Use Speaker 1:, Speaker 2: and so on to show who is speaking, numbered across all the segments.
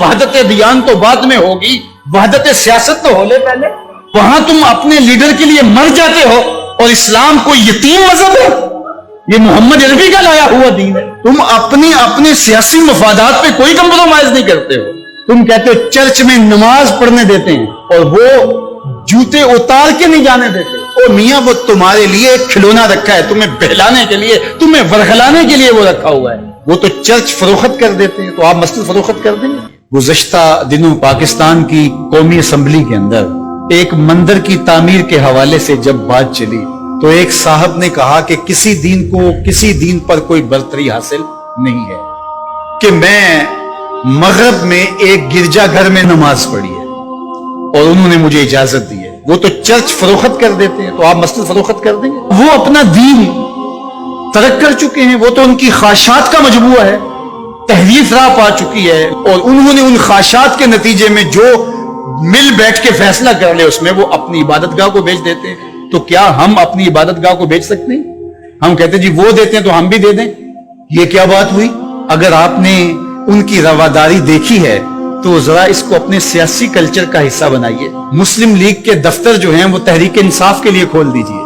Speaker 1: वहदत दियान तो बाद में होगी, वहदत सियासत तो होले पहले। वहां तुम अपने लीडर के लिए मर जाते हो और इस्लाम कोई यतीम मजहब है, ये मोहम्मद अरबी का लाया हुआ दीन है। तुम अपने सियासी मफादात पे कोई कंप्रोमाइज नहीं करते हो। तुम कहते हो चर्च में नमाज पढ़ने देते हैं और वो जूते उतार के नहीं जाने देते। ओ मियां, वो तुम्हारे लिए एक खिलौना रखा है, तुम्हें बहलाने के लिए, तुम्हें वरगलाने के लिए वो रखा हुआ है। वो तो चर्च फरोख्त कर देते हैं, तो आप मस्जिद फरोख्त कर देंगे। गुज़श्ता दिनों पाकिस्तान की कौमी असम्बली के अंदर एक मंदिर की तामीर के हवाले से जब बात चली तो एक साहब ने कहा कि किसी दीन को किसी दीन पर कोई बरतरी हासिल नहीं है कि मैं मगरब में एक गिरजाघर में नमाज पढ़ी है और उन्होंने मुझे इजाजत दी है। वो तो चर्च फरोख्त कर देते हैं, तो आप मस्जिद फरोख्त कर देंगे। वो अपना दीन तरक कर चुके हैं, वो तो उनकी ख्वाहिशात का मजबूआ है, तहरीफ राह पा चुकी है और उन्होंने उन ख्वाहिशात के नतीजे में जो मिल बैठ के फैसला कर ले उसमें वो अपनी इबादतगाह को बेच देते हैं। तो क्या हम अपनी इबादतगाह को बेच सकते हैं? हम कहते हैं जी वो देते हैं तो हम भी दे दें। ये क्या बात हुई? अगर आपने उनकी रवादारी देखी है तो जरा इसको अपने सियासी कल्चर का हिस्सा बनाइए। मुस्लिम लीग के दफ्तर जो हैं वो तहरीक इंसाफ के लिए खोल दीजिए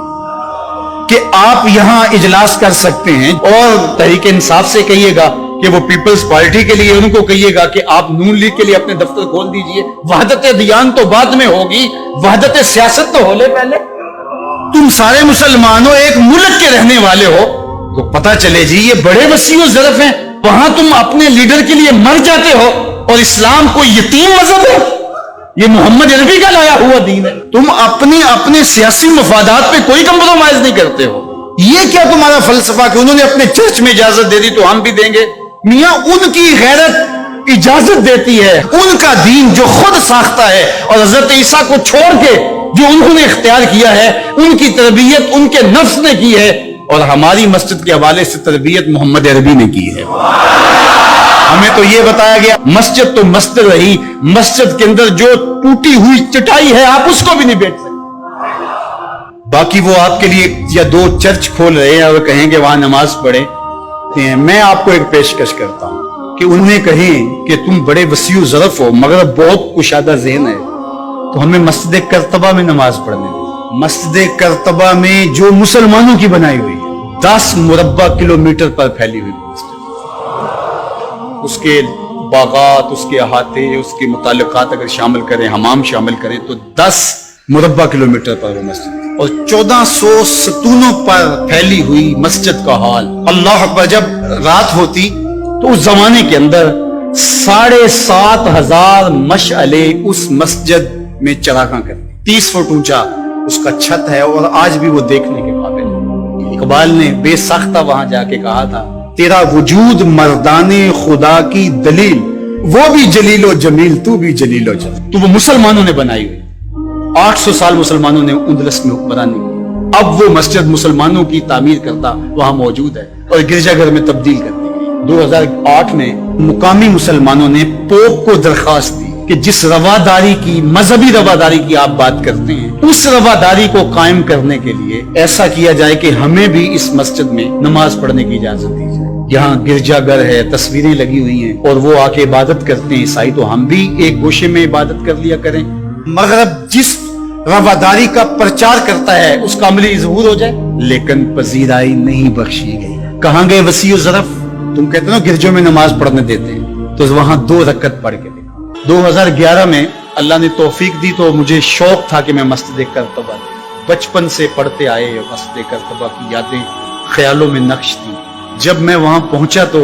Speaker 1: कि आप यहां इजलास कर सकते हैं, और तहरीक इंसाफ से कहिएगा कि वो पीपल्स पार्टी के लिए उनको कहिएगा कि आप नून लीग के लिए अपने दफ्तर खोल दीजिए। वहदत दियान तो बाद में होगी, वहदत सियासत तो होले पहले। तुम सारे मुसलमानों एक मुल्क के रहने वाले हो तो पता चले जी ये बड़े वसीओ ज़रफ हैं। वहां तुम अपने लीडर के लिए मर जाते हो और इस्लाम कोई यतीम मजहब है, ये मोहम्मद अरबी का लाया हुआ दीन है। तुम अपने सियासी मफादात पे कोई कंप्रोमाइज नहीं करते हो। ये क्या तुम्हारा फलसफा कि उन्होंने अपने चर्च में इजाजत दे दी तो हम भी देंगे? मियां, उनकी गैरत इजाजत देती है, उनका दीन जो खुद साख्ता है और हजरत ईसा को छोड़ के जो उन्होंने इख्तियार किया है, उनकी तरबियत उनके नफ्स ने की है और हमारी मस्जिद के हवाले से तरबियत मोहम्मद अरबी ने की है। हमें तो ये बताया गया मस्जिद तो मस्जिद रही, मस्जिद के अंदर जो टूटी हुई चटाई है आप उसको भी नहीं बेच सकते। बाकी वो आपके लिए या दो चर्च खोल रहे हैं और कहेंगे वहां नमाज पढ़े। मैं आपको एक पेशकश करता हूं कि उन्हें कहें कि तुम बड़े वसीउ ज़रफ हो मगर बहुत कुशादा ज़हन है, तो हमें मस्जिद करतबा में नमाज पढ़ने दें। मस्जिद करतबा में जो मुसलमानों की बनाई हुई है, 10 मुरब्बा किलोमीटर पर फैली हुई मस्जिद, उसके बागात, उसके अहाते, उसके मुताल्लिकात अगर शामिल करें, हमाम शामिल करें तो 10 मुरब्बा किलोमीटर पर वो मस्जिद और 1400 सतूनों पर फैली हुई मस्जिद का हाल। अल्लाह अकबर, जब रात होती तो उस जमाने के अंदर 7,500 मशअले उस मस्जिद में चरागां करती। 30 फुट ऊंचा उसका छत है और आज भी वो देखने के काबिल है। इकबाल ने बेसाख्ता वहां जाके कहा था, तेरा वजूद मर्दाने खुदा की दलील, वो भी जलीलो जमील, तू भी जलीलो जमील। तो वो मुसलमानों ने बनाई हुई, 800 साल मुसलमानों ने उंदलस में हुक्मरानी की। अब वो मस्जिद मुसलमानों की तामीर करता वहां मौजूद है और गिरजाघर में तब्दील कर दी गई। 2008 में मुकामी मुसलमानों ने पोप को दरखास्त दी कि जिस रवादारी की, मजहबी रवादारी की आप बात करते हैं, उस रवादारी को कायम करने के लिए ऐसा किया जाए कि हमें भी इस मस्जिद में नमाज पढ़ने की इजाजत दी जाए। यहाँ गिरजाघर है, तस्वीरें लगी हुई हैं और वो आके इबादत करते हैं ईसाई, तो हम भी एक गोशे में इबादत कर लिया करें। मगर जिस रवादारी का प्रचार करता है उसका अमली ज़हूर हो जाए, लेकिन पजीराई नहीं बख्शी गई। कहां गए वसीउ ज़रफ? तुम कहते हो गिरजों में नमाज पढ़ने देते हैं, तो वहां 2 रकत पढ़ के देखा। 2011 में अल्लाह ने तौफीक दी तो मुझे शौक था कि मैं मस्जिद करतबा, बचपन से पढ़ते आए मस्जिद करतबा की यादें ख्यालों में नक्श थी। जब मैं वहां पहुंचा तो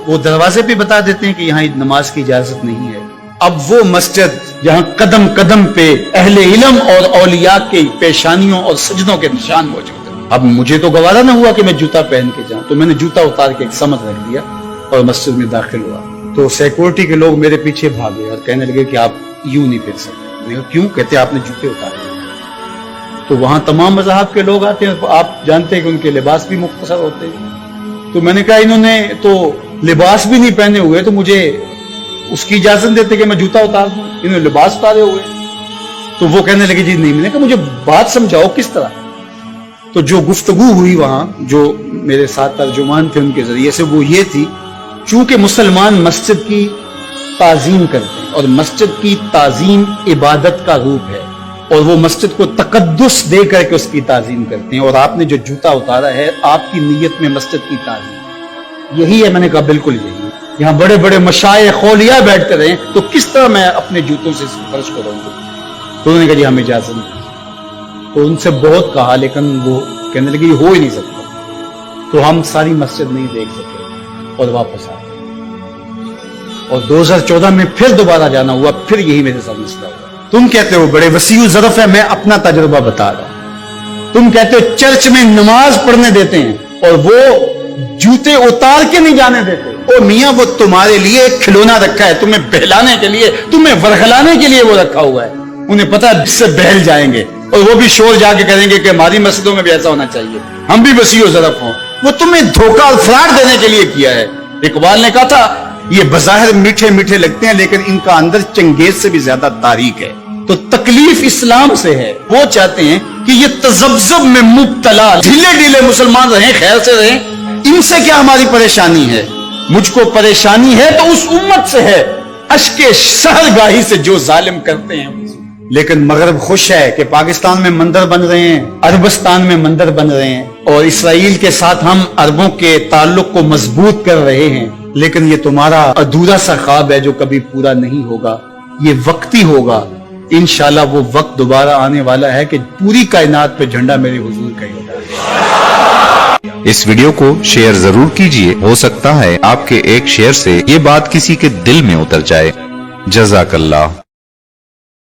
Speaker 1: वो दरवाजे पे बता देते हैं कि यहाँ नमाज की इजाजत नहीं है। अब वो मस्जिद जहां कदम कदम पे अहले इल्म और औलिया के पेशानियों और सजदों के निशान मौजूद है। अब मुझे तो गवारा न हुआ कि मैं जूता पहन के जाऊं, तो मैंने जूता उतार के एक समझ रख दिया और मस्जिद में दाखिल हुआ। तो सिक्योरिटी के लोग मेरे पीछे भागे और कहने लगे कि आप यूं नहीं फिर सकते। मैंने कहा क्यों? कहते आपने जूते उतारे। तो वहां तमाम मज़हब के लोग आते हैं, आप जानते हैं कि उनके लिबास भी मुख्तसर होते हैं। तो मैंने कहा इन्होंने तो लिबास भी नहीं पहने हुए, तो मुझे उसकी इजाजत देते कि मैं जूता उतार दूं, इन्होंने लिबास उतारे हुए। तो वो कहने लगे जी नहीं। मैंने कहा मुझे बात समझाओ किस तरह। तो जो गुफ्तगू हुई वहां, जो मेरे साथ तर्जुमान थे उनके जरिए से, वो ये थी, चूंकि मुसलमान मस्जिद की تعظیم کرتے ہیں, اور مسجد کی تعظیم عبادت کا روپ ہے, اور وہ مسجد کو تقدس دے کر کے اس کی تعظیم کرتے ہیں. اور آپ نے جو جوتا اتارا ہے آپ کی نیت میں مسجد کی تعظیم یہی ہے. میں نے کہا بالکل یہی ہے. یہاں بڑے بڑے مشائخ اولیاء بیٹھتے رہے تو کس طرح میں اپنے جوتوں سے فرش کروں گا؟ تو انہوں نے کہا جی ہم اجازت نہیں. تو ان سے بہت کہا لیکن وہ کہنے لگے یہ ہو ہی نہیں سکتا. تو ہم ساری مسجد نہیں دیکھ سکے اور واپس آ گئے. اور 2014 میں پھر دوبارہ جانا ہوا, پھر یہی میرے ساتھ مسئلہ ہوا. تم کہتے ہو بڑے وسیع ظرف ہے, میں اپنا تجربہ بتا رہا ہوں. تم کہتے ہو چرچ میں نماز پڑھنے دیتے ہیں اور وہ جوتے اتار کے نہیں جانے دیتے. او میاں وہ تمہارے لیے ایک کھلونا رکھا ہے, تمہیں بہلانے کے لیے, تمہیں ورغلانے کے لیے وہ رکھا ہوا ہے. انہیں پتا ہے اس سے بہل جائیں گے اور وہ بھی شور جا کے کریں گے کہ ہماری مسجدوں میں بھی ایسا ہونا چاہیے, ہم بھی وسیع ظرف ہوں. وہ تمہیں دھوکہ اور فراڈ دینے کے لیے کیا ہے. اقبال نے کہا تھا یہ بظاہر میٹھے میٹھے لگتے ہیں لیکن ان کا اندر چنگیز سے بھی زیادہ تاریک ہے. تو تکلیف اسلام سے ہے. وہ چاہتے ہیں کہ یہ تذبذب میں مبتلا ڈھیلے ڈھیلے مسلمان رہیں, خیر سے رہیں. ان سے کیا ہماری پریشانی ہے؟ مجھ کو پریشانی ہے تو اس امت سے ہے, اشک سحرگاہی سے جو ظالم کرتے ہیں. لیکن مغرب خوش ہے کہ پاکستان میں مندر بن رہے ہیں, عربستان میں مندر بن رہے ہیں, اور اسرائیل کے ساتھ ہم عربوں کے تعلق کو مضبوط کر رہے ہیں. لیکن یہ تمہارا ادھورا سا خواب ہے جو کبھی پورا نہیں ہوگا. یہ وقتی ہوگا. انشاءاللہ وہ وقت دوبارہ آنے والا ہے کہ پوری کائنات پہ جھنڈا میرے حضور کا ہی ہوگا.
Speaker 2: اس ویڈیو کو شیئر ضرور کیجئے, ہو سکتا ہے آپ کے ایک شیئر سے یہ بات کسی کے دل میں اتر جائے. جزاک اللہ.